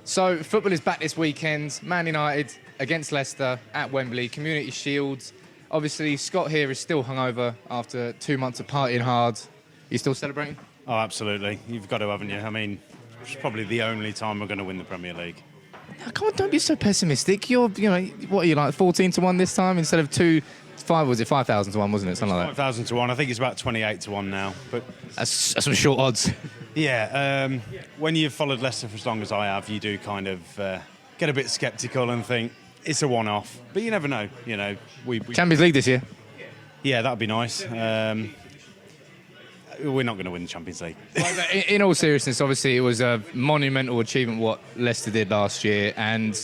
So football is back this weekend. Man United against Leicester at Wembley, Community Shield. Obviously, Scott here is still hungover after 2 months of partying hard. You still celebrating? Oh, absolutely. You've got to, haven't you? I mean, it's probably the only time we're going to win the Premier League. Oh, come on, don't be so pessimistic. What are you like, 14 to 1 this time instead of 5,000 to 1, wasn't it? Something like that. 5,000 to 1. I think it's about 28 to 1 now. But That's some short odds. yeah, when you've followed Leicester for as long as I have, you do kind of get a bit sceptical and think it's a one-off. But you never know. You know, we Champions League this year. Yeah, that'd be nice. We're not going to win the Champions League. In all seriousness, obviously, it was a monumental achievement what Leicester did last year. And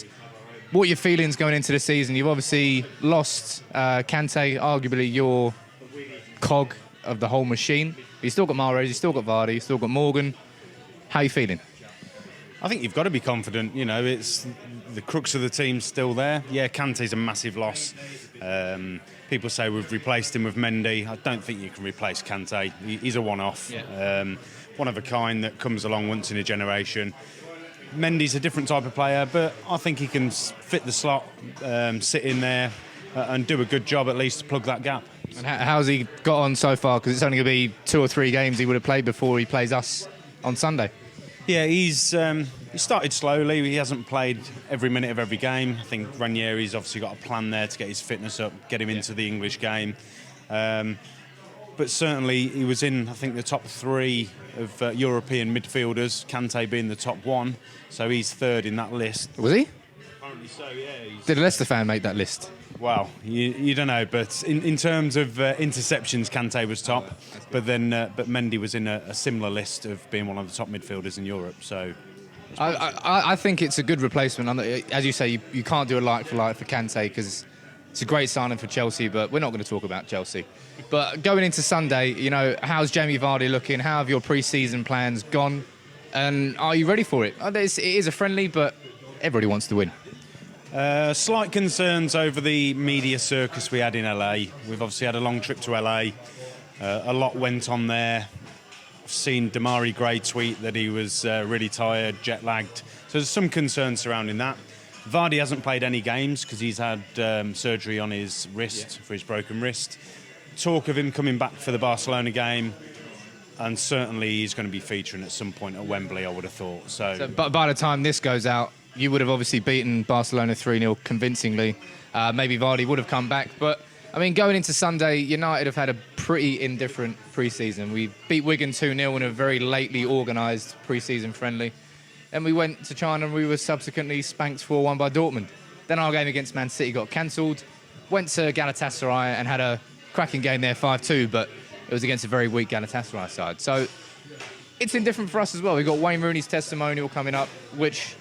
what are your feelings going into the season? You've obviously lost Kante, arguably your cog of the whole machine. But you still got Mahrez, you still got Vardy, you still got Morgan. How are you feeling? I think you've got to be confident. You know, it's the crux of the team's still there. Yeah, Kante's a massive loss. People say we've replaced him with Mendy. I don't think you can replace Kante. He's a one-off, one of a kind that comes along once in a generation. Mendy's a different type of player, but I think he can fit the slot, sit in there and do a good job at least to plug that gap. And how's he got on so far? Because it's only going to be 2 or 3 games he would have played before he plays us on Sunday. Yeah, he started slowly. He hasn't played every minute of every game. I think Ranieri's obviously got a plan there to get his fitness up, get him into the English game. But certainly he was in, I think, the top 3 of European midfielders, Kante being the top 1. So he's 3rd in that list. Was he? Apparently so, yeah. Did a Leicester fan make that list? Well, you don't know, but in terms of interceptions, Kante was top, but Mendy was in a similar list of being one of the top midfielders in Europe. So, I think it's a good replacement. As you say, you can't do a like for like for Kante because it's a great signing for Chelsea, but we're not going to talk about Chelsea. But going into Sunday, you know, how's Jamie Vardy looking? How have your pre-season plans gone? And are you ready for it? It is a friendly, but everybody wants to win. Slight concerns over the media circus we had in LA. We've obviously had a long trip to LA. A lot went on there. I've seen Damari Gray tweet that he was really tired, jet-lagged. So there's some concern surrounding that. Vardy hasn't played any games because he's had surgery on his wrist, for his broken wrist. Talk of him coming back for the Barcelona game. And certainly he's going to be featuring at some point at Wembley, I would have thought. But by the time this goes out, you would have obviously beaten Barcelona 3-0 convincingly. Maybe Vardy would have come back. But, I mean, going into Sunday, United have had a pretty indifferent pre-season. We beat Wigan 2-0 in a very lately organised pre-season friendly. Then we went to China and we were subsequently spanked 4-1 by Dortmund. Then our game against Man City got cancelled. Went to Galatasaray and had a cracking game there, 5-2, but it was against a very weak Galatasaray side. So it's indifferent for us as well. We've got Wayne Rooney's testimonial coming up, which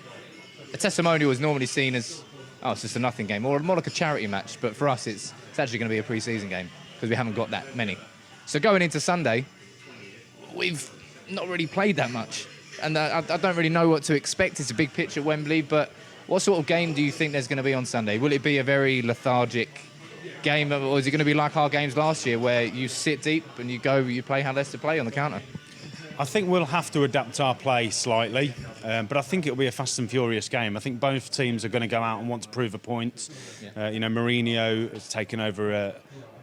a testimonial is normally seen as, it's just a nothing game, or more like a charity match. But for us, it's actually going to be a pre-season game because we haven't got that many. So going into Sunday, we've not really played that much. And I don't really know what to expect. It's a big pitch at Wembley, but what sort of game do you think there's going to be on Sunday? Will it be a very lethargic game, or is it going to be like our games last year where you sit deep and you play how Leicester play on the counter? I think we'll have to adapt our play slightly, but I think it'll be a fast and furious game. I think both teams are going to go out and want to prove a point. Yeah. Mourinho has taken over a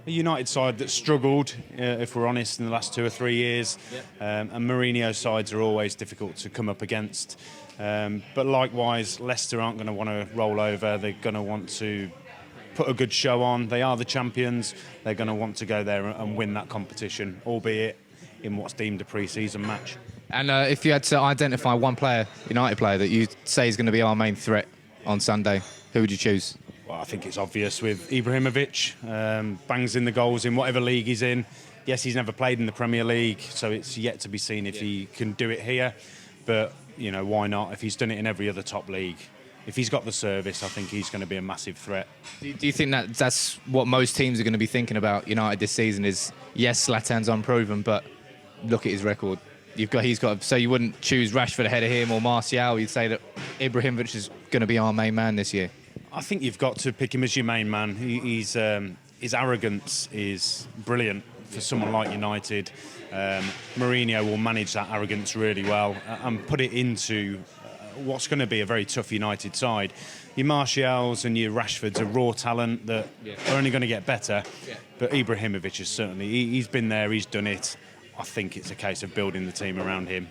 United side that struggled, if we're honest, in the last 2 or 3 years. Yeah. And Mourinho's sides are always difficult to come up against. But likewise, Leicester aren't going to want to roll over. They're going to want to put a good show on. They are the champions. They're going to want to go there and win that competition, albeit in what's deemed a pre-season match. And if you had to identify one player, United player, that you say is going to be our main threat on Sunday, who would you choose? Well, I think it's obvious with Ibrahimovic. Bangs in the goals in whatever league he's in. Yes, he's never played in the Premier League, so it's yet to be seen if he can do it here. But, you know, why not? If he's done it in every other top league, if he's got the service, I think he's going to be a massief threat. Do you think that's what most teams are going to be thinking about United this season is, yes, Zlatan's unproven, but look at his record. So you wouldn't choose Rashford ahead of him or Martial. You'd say that Ibrahimovic is going to be our main man this year. I think you've got to pick him as your main man. His arrogance is brilliant for someone like United. Mourinho will manage that arrogance really well and put it into what's going to be a very tough United side. Your Martials and your Rashfords are raw talent that are only going to get better. Yeah. But Ibrahimovic is certainly, he's been there, he's done it. I think it's a case of building the team around him.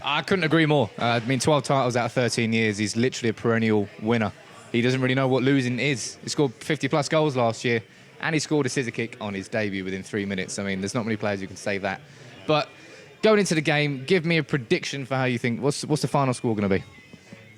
I couldn't agree more. 12 titles out of 13 years. He's literally a perennial winner. He doesn't really know what losing is. He scored 50-plus goals last year, and he scored a scissor kick on his debut within 3 minutes. I mean, there's not many players who can say that. But going into the game, give me a prediction for how you think. What's the final score going to be?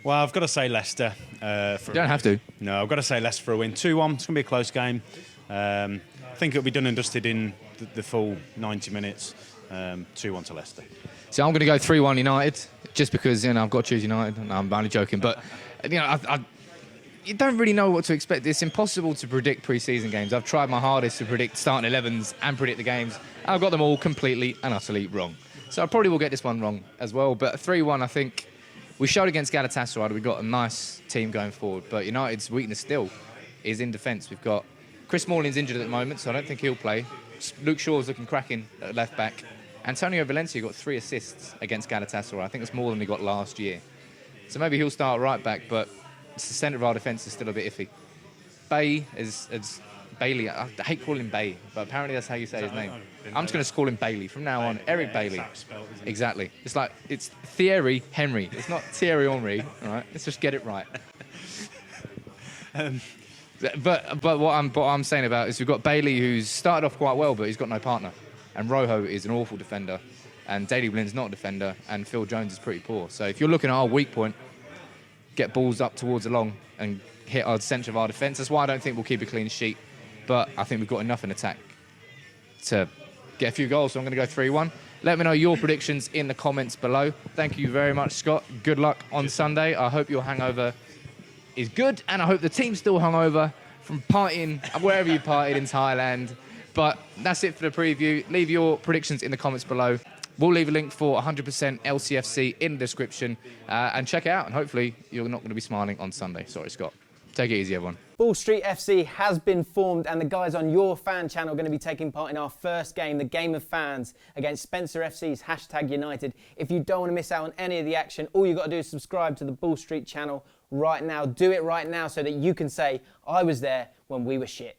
Well, I've got to say Leicester. You don't have to. No, I've got to say Leicester for a win. 2-1. It's going to be a close game. I think it'll be done and dusted in the full 90 minutes. 2-1 to Leicester. So I'm going to go 3-1 United, just because I've got to choose United. No, I'm only joking, but you don't really know what to expect. It's impossible to predict pre-season games. I've tried my hardest to predict starting 11s and predict the games. I've got them all completely and utterly wrong. So I probably will get this one wrong as well. But 3-1, I think we showed against Galatasaray we've got a nice team going forward. But United's weakness still is in defence. We've got Chris Smalling's injured at the moment, so I don't think he'll play. Luke Shaw's looking cracking at left back. Antonio Valencia got 3 assists against Galatasaray. I think it's more than he got last year. So maybe he'll start right back, but the centre of our defence is still a bit iffy. Bailey, I hate calling him Bay, but apparently that's how you say his name. I'm just going to call him Bailey from now on. Eric Bailey. Exactly. It's Thierry Henry. It's not Thierry Henry. All right. Let's just get it right. But what I'm saying about is we've got Bailey, who's started off quite well, but he's got no partner. And Rojo is an awful defender, and Daley Blind's not a defender, and Phil Jones is pretty poor. So if you're looking at our weak point, get balls up towards the long and hit our centre of our defence. That's why I don't think we'll keep a clean sheet. But I think we've got enough in attack to get a few goals, so I'm going to go 3-1. Let me know your predictions in the comments below. Thank you very much, Scott. Good luck on Sunday. I hope your hangover is good, and I hope the team's still hungover from partying wherever you partied in Thailand. But that's it for the preview. Leave your predictions in the comments below. We'll leave a link for 100% LCFC in the description, and check it out. And hopefully you're not going to be smiling on Sunday. Sorry, Scott. Take it easy, everyone. Bull Street FC has been formed, and the guys on your fan channel are going to be taking part in our first game, the Game of Fans, against Spencer FC's #United. If you don't want to miss out on any of the action, all you've got to do is subscribe to the Bull Street channel right now. Do it right now so that you can say, I was there when we were shit.